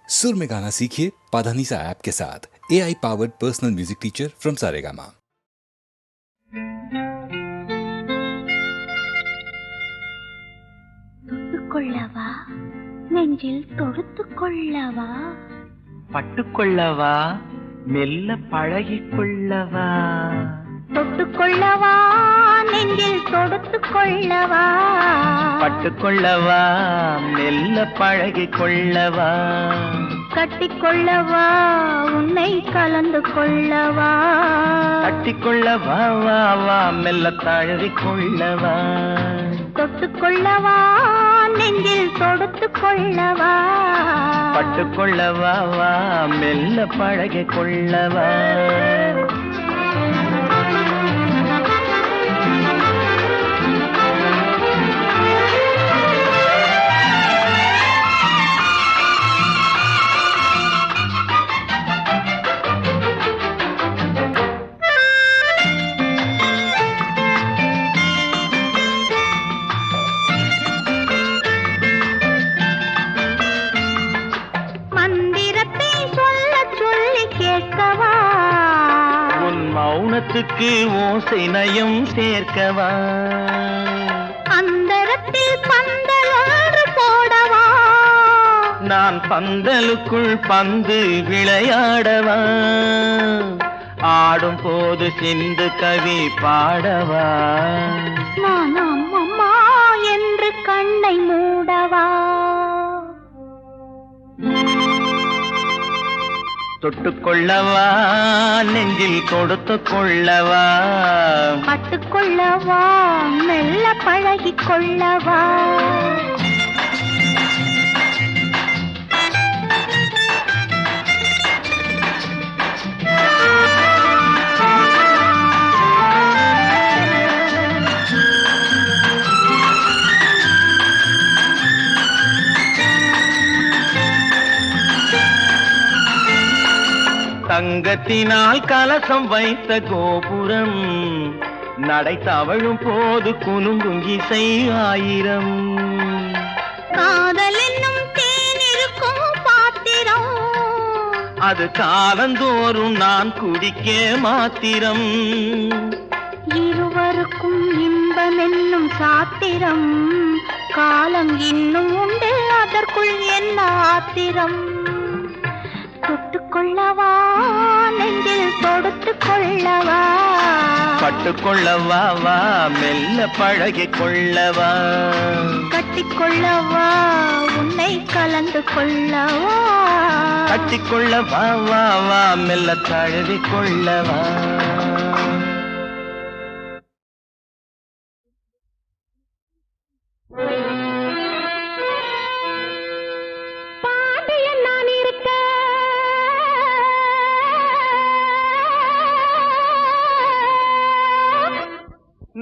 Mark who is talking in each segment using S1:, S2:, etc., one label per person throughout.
S1: सुर में गाना सीखिए पाधानीसा ऐप के साथ। AI powered personal music teacher from Saregama.
S2: தொட்டுக்கொள்ளவா நெஞ்சில் தொடுத்துக்கொள்ளவா
S3: பட்டுக்கொள்ளவா மெல்ல பழகிக்கொள்ளவா
S2: தொட்டுக்கொள்ளவா நெஞ்சில் தொடுத்துக்கொள்ளவா
S3: பட்டுக்கொள்ளவா மெல்ல பழகிக்கொள்ளவா
S2: கட்டிக்கொள்ளவா உன்னை கலந்து கொள்ளவா
S3: கட்டிக்கொள்ளவா வா வா மெல்ல தழுவிக்கொள்ளவா
S2: தொட்டுக்கொள்ளவா நெஞ்சில் தொடுத்துக்கொள்ளவா
S3: பட்டுக்கொள்ளவா வா மெல்ல பழகிக்கொள்ளவா மௌனத்துக்கு ஓசை நயம் சேர்க்கவா
S2: அந்தரத்தில் பந்தல் ஒன்று போடவா
S3: நான் பந்தலுக்குள் பந்து விளையாடவா ஆடும் போது சிந்து கவி பாடவா
S2: நான் அம்மா என்று கண்ணை மூடவா
S3: தொட்டுக்கொள்ளவா நெஞ்சில் கொடுத்து கொள்ளவா
S2: பட்டுக்கொள்ளவா மெல்ல பழகிக் கொள்ளவா
S3: தங்கத்தினால் கலசம் வைத்த கோபுரம் நடை தவழும் போது குலுங்கும் இசை ஆயிரம்
S2: காதல் என்னும் தேனிருக்கும் பாத்திரம்
S3: அது காலந்தோறும் நான் குடிக்க மாத்திரம்
S2: இருவருக்கும் இன்பம் என்னும் சாத்திரம் காலம் இன்னும் உண்டு அதற்குள் என்ன ஆத்திரம் தொட்டுக்கொள்ளவா நெஞ்சில் தொடுத்துக் கொள்ளவா
S3: பட்டுக்கொள்ளவா வா மெல்ல பழகிக்கொள்ளவா
S2: கட்டிக்கொள்ளவா உன்னை கலந்து கொள்ளவா
S3: கட்டிக்கொள்ளவா வா வா மெல்ல தழுவிக்கொள்ளவா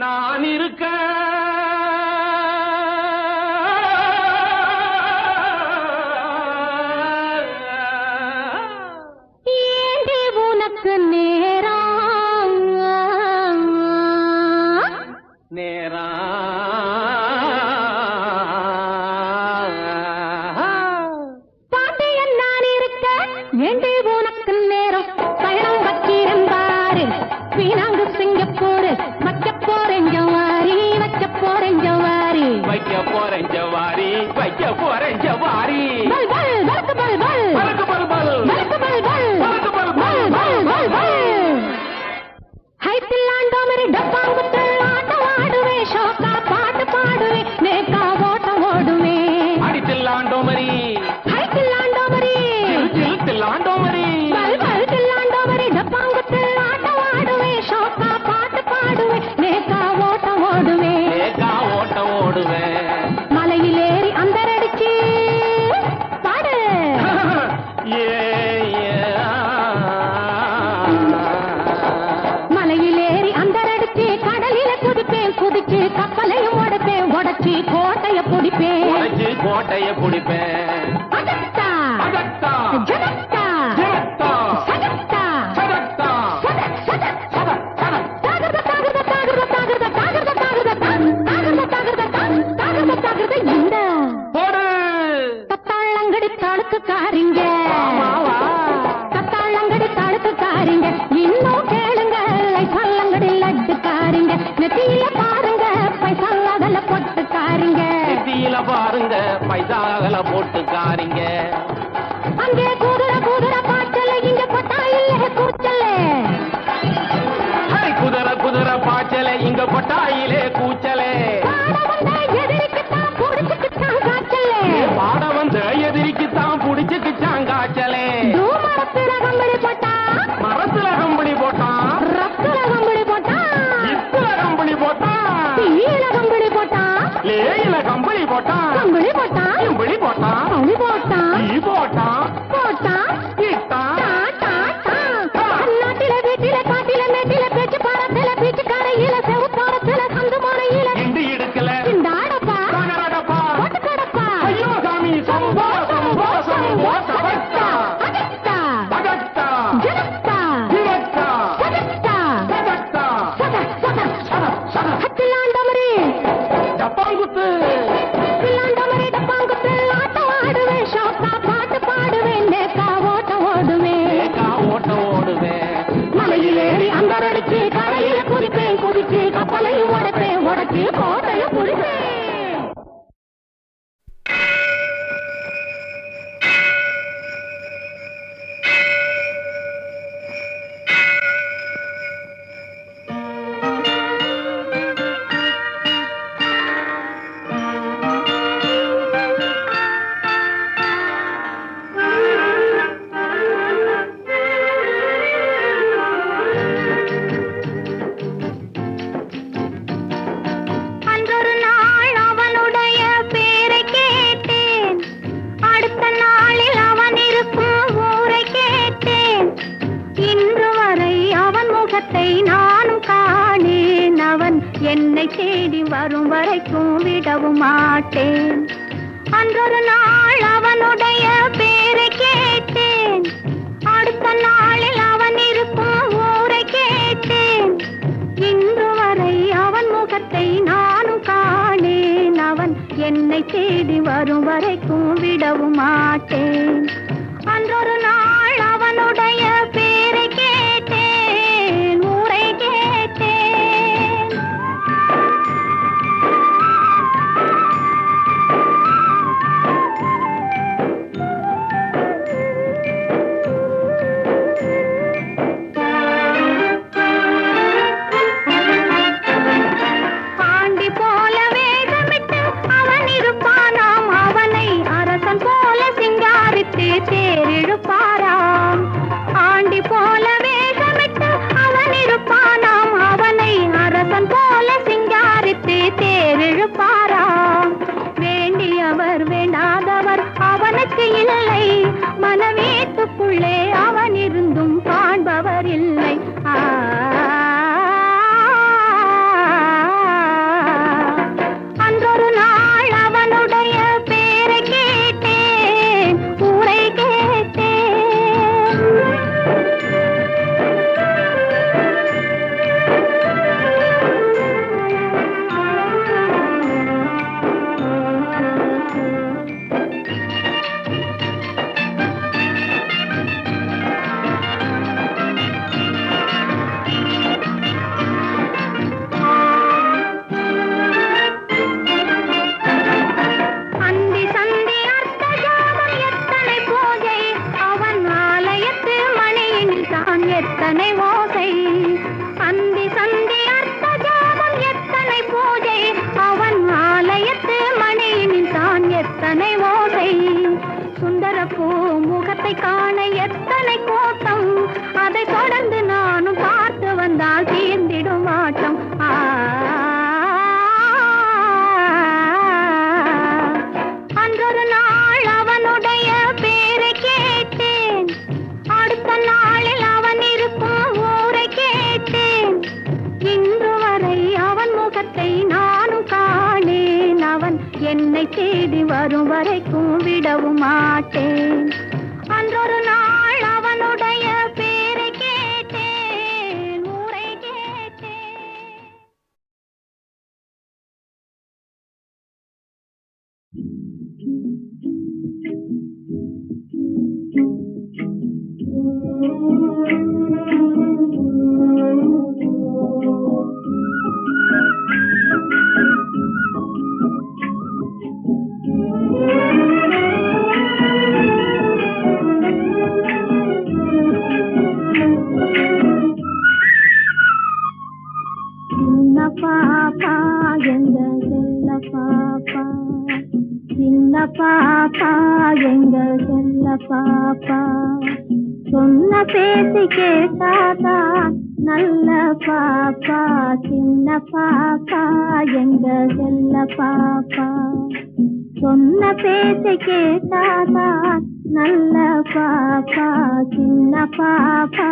S3: நான் இருக்க
S2: ஏண்டி உனக்கு நேரம் பாண்டியன் நான் இருக்க ஏண்டி உனக்கு நேரம் பயணம் வச்சிருந்தாரு வீணாங்கு சிங்கப்பூர் வைக்க போறேன் ஜவாரி
S3: வைக்க போறேன் ஜவாரி வைக்க போறேன் ஜவாரி
S2: பல் பல் பல்கு பல் பல்
S3: பல்கு பல் பல்
S2: பல்கு பல் பல்
S3: பல்கு பல்
S2: பல் பல் பல் பல் ஹை தில்லாண்டோ மேரி டப்பாங்குத்து ஆட்டம் ஆடுவே ஷோக்கா பாட்டு பாடுவே நேக்கா ஓட்டம் ஓடுவே
S3: அடி தில்லாண்டோ மரி
S2: ஹை தில்லாண்டோ மேரி
S3: தில்லாண்டோ மரி
S2: பல் பல் தில்லாண்டோ மேரி டப்பாங்குத்து ஆட்டம் ஆடுவே ஷோக்கா பாட்டு பாடுவே நேக்கா ஓட்டம் ஓடுவே
S3: ஓட்டம் ஓடுவேன்
S2: மலையில் ஏறி அந்தரடிச்சு
S3: மாலை போட்டுக்காரிங்க.
S2: அங்கே குதிரை குதிரை பாய்ச்சல இங்க பட்டா இல்ல கூச்சல.
S3: குதிரை குதிரை பாய்ச்சல இங்க கொட்டாயிலே கூச்சலே. பாட வந்த எதிரிக்குத்தான் புடிச்சுக்குச்சான் காய்ச்சலே. மரத்துல கம்பளி போட்டான்,
S2: ரத்துல கம்பளி போட்டான்,
S3: இத்துல கம்பளி போட்டான்,
S2: ஈல கம்பளி போட்டான்,
S3: லேயில கம்பளி போட்டான்,
S2: கம்பளி போட்டான்,
S3: கம்பளி போட்டான்,
S2: கம்பளி போட்டான்,
S3: ஈ போட்டான்,
S2: போட்டான்,
S3: இட்டான்.
S2: நாட்டில வீட்டில காட்டில மேட்டில பேச்சு பாரத்தில பீச்சு கரையில செவு பாரத்தில சந்து மாறையில
S3: இண்டு இடுக்கல
S2: இந்தாடப்பா
S3: தகரடப்பா.
S2: போட்டு கடப்பா.
S3: ஐயோ சாமி சம்போ சம்போ சம்போ சபத்தா
S2: அகத்தா
S3: பகத்தா
S2: ஜனத்தா
S3: ஜிவத்தா
S2: சகத்தா
S3: சபத்தா
S2: சக சக
S3: சட சட
S2: ஹத்திலாண்டமரி
S3: டப்பாங்குத்து
S2: ஹத்திலாண்டமரி டப்பாங்குத்து ஆட்டம் ஆடுவேன் ஷோக்கா பாட்டு பாடுவேன் நேக்கா ஓட்டம் ஓடுவேன்.
S3: ஏகா ஓட்ட ஓடுவேன்.
S2: மலையிலேறி அந்தரடிச்சு கரையில குதிப்பேன் குதிச்சு கப்பலையும் உடைப்பேன் உடைச்சு கோட்டையும் புடிப்பேன். அன்றொரு நாள் அவனுடைய பேரை கேட்டேன், அடுத்த நாளில் அவன் இருக்கும் ஊரை கேட்டேன். இன்று வரை அவன் முகத்தை நானும் காணேன். அவன் என்னை தேடி வரும் வரைக்கும் விடவும் மாட்டேன். அன்றொரு நாள் அவனுடைய பேரை கேட்டேன், அடுத்த நாளில் அவன் இருக்கும் ஊரை கேட்டேன். இன்று வரை அவன் முகத்தை நானும் காணேன். அவன் என்னை தேடி வரும் வரைக்கும் விடவும் மாட்டேன். அன்றொரு நாள் அவனுடைய பேரை கேட்டேன், ஊரை கேட்டேன். ஆண்டி போல வேகமிட்டு அவன் இருப்பானாம், அவனை அரசன் போல சிங்காரித்து தேரிழுப்பாராம். ஆண்டி போல வேகமிட்டு அவன் இருப்பானாம், அவனை அரசன் போல சிங்காரித்து தேரிழுப்பாராம். வேண்டியவர் வேண்டாதவர் அவனுக்கு இல்லை, மனவீட்டுக்குள்ளே அவன் இருந்தும் காண்பவர் இல்லை. அன்றொரு நாள் அவனுடைய பேரை கேட்டேன், ஊரை கேட்டேன். அந்தி சந்தி அர்த்த ஜாமம் எத்தனை பூஜை, அவன் ஆலயத்து மணியில் தான் எத்தனை ஓசை. அந்தி சந்தி அர்த்த ஜாமம் எத்தனை பூஜை, அவன் ஆலயத்து மணியில் தான் எத்தனை ஓசை. சுந்தரப்பூ முகத்தை காண எத்தனை கோட்டம், அதை தொடர்ந்து நானும் பார்த்து வந்தால் தீர்ந்திடும் ஆட்டம். அன்றொரு நாள் அவனுடைய பேரை கேட்டேன், அடுத்த நாளில் அவன் இருக்கும் ஊரை கேட்டேன். இன்று வரை அவன் முகத்தை நானும் காணேன். அவன் என்னை தேடி வரும் வரைக்கும் விடவும் மாட்டேன். அன்றொரு நாள் அவனுடைய பேரை கேட்டேன், ஊரை கேட்டேன். பாப்பா சொன்ன பேச்சு கேட்டாதான் நல்ல பாப்பா சின்ன பாப்பா எங்க செல்ல பாப்பா சொன்ன பேச்சு கேட்டாதான் நல்ல பாப்பா சின்ன பாப்பா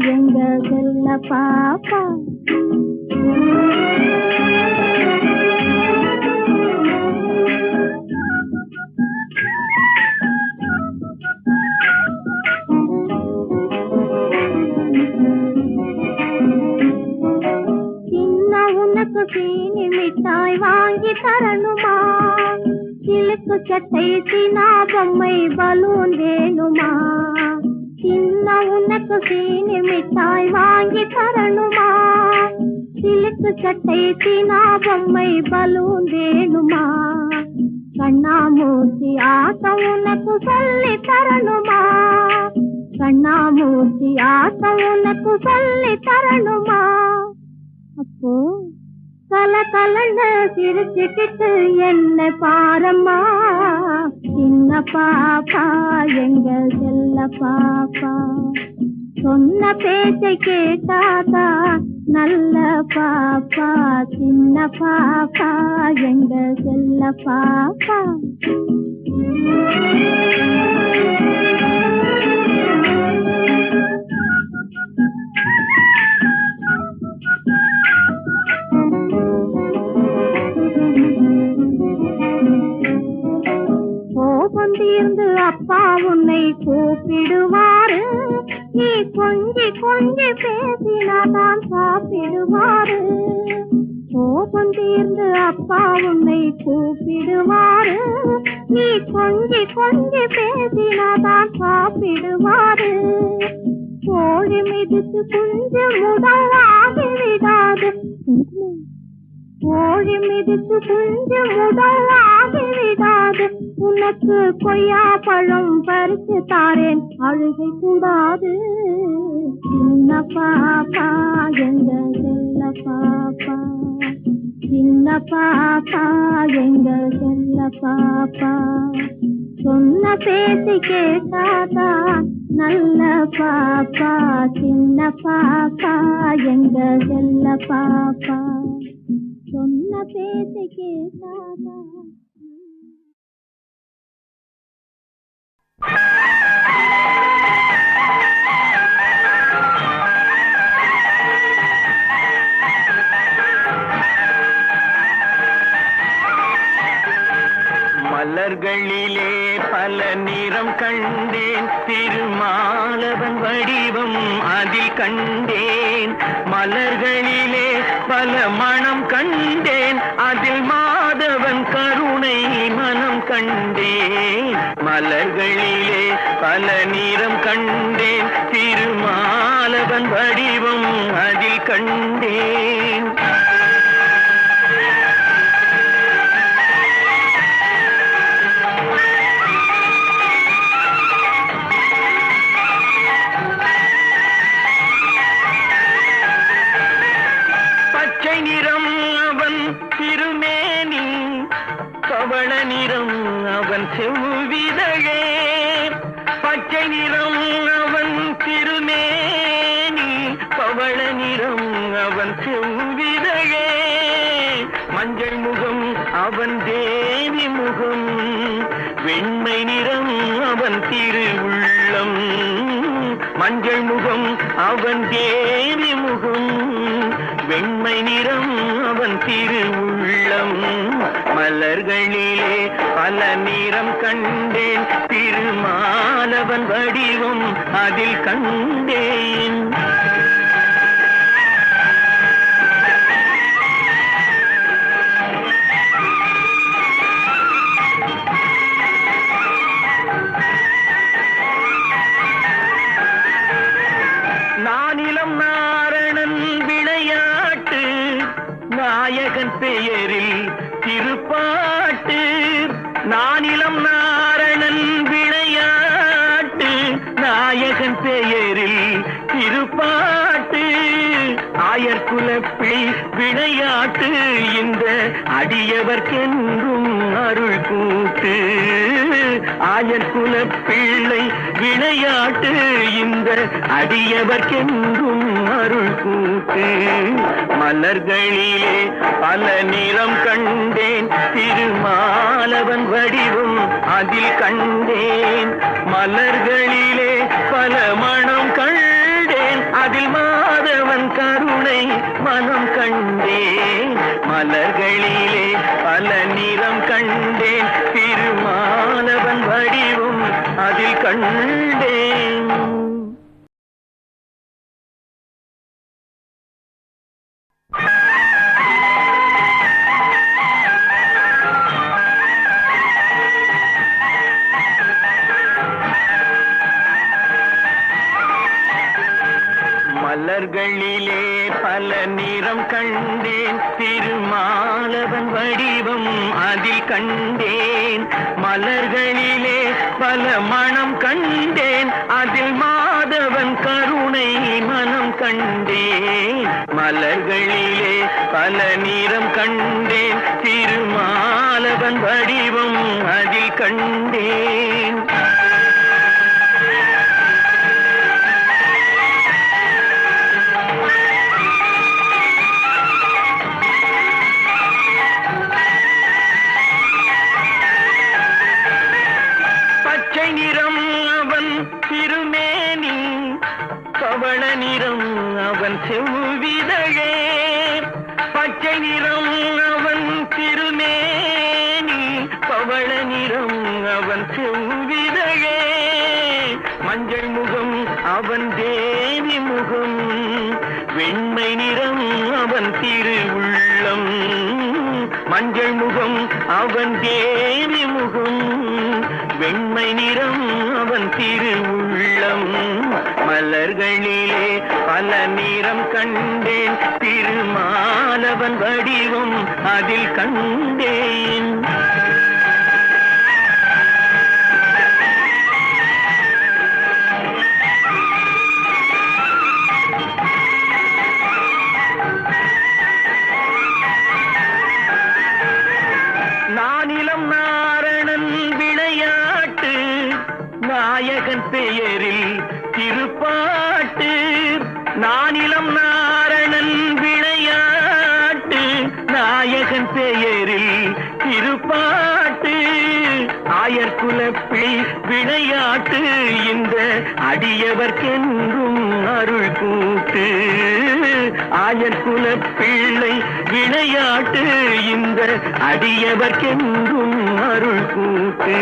S2: எங்க செல்ல பாப்பா சீனி மிட்டாய் வாங்கி தரணுமா சிலுக்கு சட்டை சீனா பொம்மை பலூன் வேணுமா சின்ன உனக்கு சீனி மிட்டாய் வாங்கி தரணுமா சிலுக்கு சட்டை சீனா பொம்மை பலூன் வேணுமா கண்ணாமூர்த்தி ஆட்டம் உனக்கு சொல்லி தரணுமா கண்ணாமூர்த்தி ஆட்டம் உனக்கு சொல்லி தரணுமா அப்போ கல கலன்னு சிரிச்சுக்கிட்டு என்ன பாரம்மா சின்ன பாப்பா எங்க செல்ல பாப்பா சொன்ன பேச்சை கேட்டாதா நல்ல பாப்பா சின்ன பாப்பா எங்க செல்ல பாப்பா தீர்ந்து அப்பா உன்னை கூப்பிடுவாரு நீ கொஞ்சி கொஞ்சி பேசினாதான் சாப்பிடுவாரு கோபம் தீர்ந்து அப்பா உன்னை கூப்பிடுவாரு நீ கொஞ்சி கொஞ்சி பேசினாதான் சாப்பிடுவாரு கோழி மிதித்து குஞ்சு முடவாகி விடாது கோழி மிதித்து குஞ்சு முடவாகி விடாது உனக்கு கொய்யா பழம் பறித்து தாரேன் அழுகை கூடாது சின்ன பாப்பா எங்க செல்ல பாப்பா சின்ன பாப்பா எங்க செல்ல பாப்பா சொன்ன பேச்சு கேட்டாதா நல்ல பாப்பா சின்ன பாப்பா எங்க செல்ல பாப்பா சொன்ன பேச்சு கேட்டாதா
S3: மலர்களிலே பல நிறம் கண்டேன் திருமாலவன் வடிவம் அதில் கண்டேன் மலர்களிலே பல மனம் கண்டேன் அதில் மாதவன் கருணை மனம் கண்டேன் மலர்களிலே பல நிறம் கண்டேன் திருமாலவன் வடிவம் அதில் கண்டேன் நிறம் அவன் திருமேனி பவள நிறம் அவன் செவ்விதழே பச்சை நிறம் அவன் திருமேனி பவள நிறம் அவன் செவ்விதழே மஞ்சள் முகம் அவன் தேவி முகம் வெண்மை நிறம் அவன் திருவுள்ளம் மஞ்சள் முகம் அவன் தேவி முகம் வெண்மை நிறம் அவன் திருவுள்ளம் மலர்களிலே பல நிறம் கண்டேன் திருமாலவன் வடிவம் அதில் கண்டேன் நானிலம் நாரணன் விளையாட்டு நாயகன் பெயரில் திருப்பாட்டு நானிலம் நாரணன் விளையாட்டு நாயகன் பெயரில் திருப்பாட்டு ஆயர்குலப்பிள்ளை விளையாட்டு இந்த அடியவர்க்கென்றும் அருள் கூட்டு ஆயர்குலப்பிள்ளை
S4: பிள்ளை விளையாட்டு இந்த அடியவர்க்கென்றும் அருள் கூட்டு. மலர்களிலே பல நிறம் கண்டேன், திருமாலவன் வடிவம் அதில் கண்டேன். மலர்களிலே பல மனம் கண்டேன், அதில் மாதவன் கருணை மனம் கண்டேன். மலர்களிலே பல நிறம் கண்டேன், திருமாலவன் வடிவம் அதில் கண்டேன். மலர்களிலே பல நிறம் கண்டேன், திருமாலவன் வடிவம் அதில் கண்டேன். மலர்களிலே பல மனம் கண்டேன், அதில் மாதவன் கருணை மனம் கண்டேன். மலர்களிலே பல நிறம் கண்டேன், திருமாலவன் வடிவம் அதில் கண்டேன். பவள நிறம் அவன் செவ்விதழே, பச்சை நிறம் அவன் திருமேனி, பவள நிறம் அவன் செவ்விதழே. மஞ்சள் முகம் அவன் தேவி முகம், வெண்மை நிறம் அவன் திருவுள்ளம். மஞ்சள் முகம் அவன் தேவி முகம், வெண்மை நிறம் அவன் திருவுள்ளம். மலர்களிலே பல நிறம் கண்டேன், திருமாலவன் வடிவம் அதில் கண்டேன். நானிலம் நாரணன் விளையாட்டு, நாயகன் பெயரில் திருப்பாட்டு. நானிலம் நாரணன் விளையாட்டு, நாயகன் பெயரில் திருப்பாட்டு. ஆயர்குலப்பிள்ளை விளையாட்டு இந்த அடியவர்க்கென்றும் அருள் கூட்டு. ஆயர்குலப்பிள்ளை விளையாட்டு இந்த அடியவர்க்கென்றும் அருள் கூட்டு.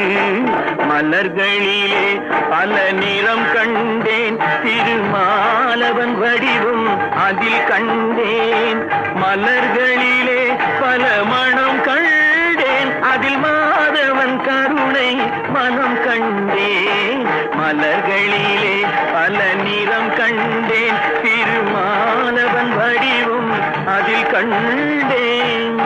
S4: மலர்களிலே பல நிறம் கண்டேன், திருமாலவன் வடிவம் அதில் கண்டேன். மலர்களிலே பல மனம் கண்டேன், அதில் மாதவன் கருணை மனம் கண்டேன். மலர்களிலே பல நிறம் கண்டேன், திருமாலவன் வடிவம் அதில் கண்டேன்.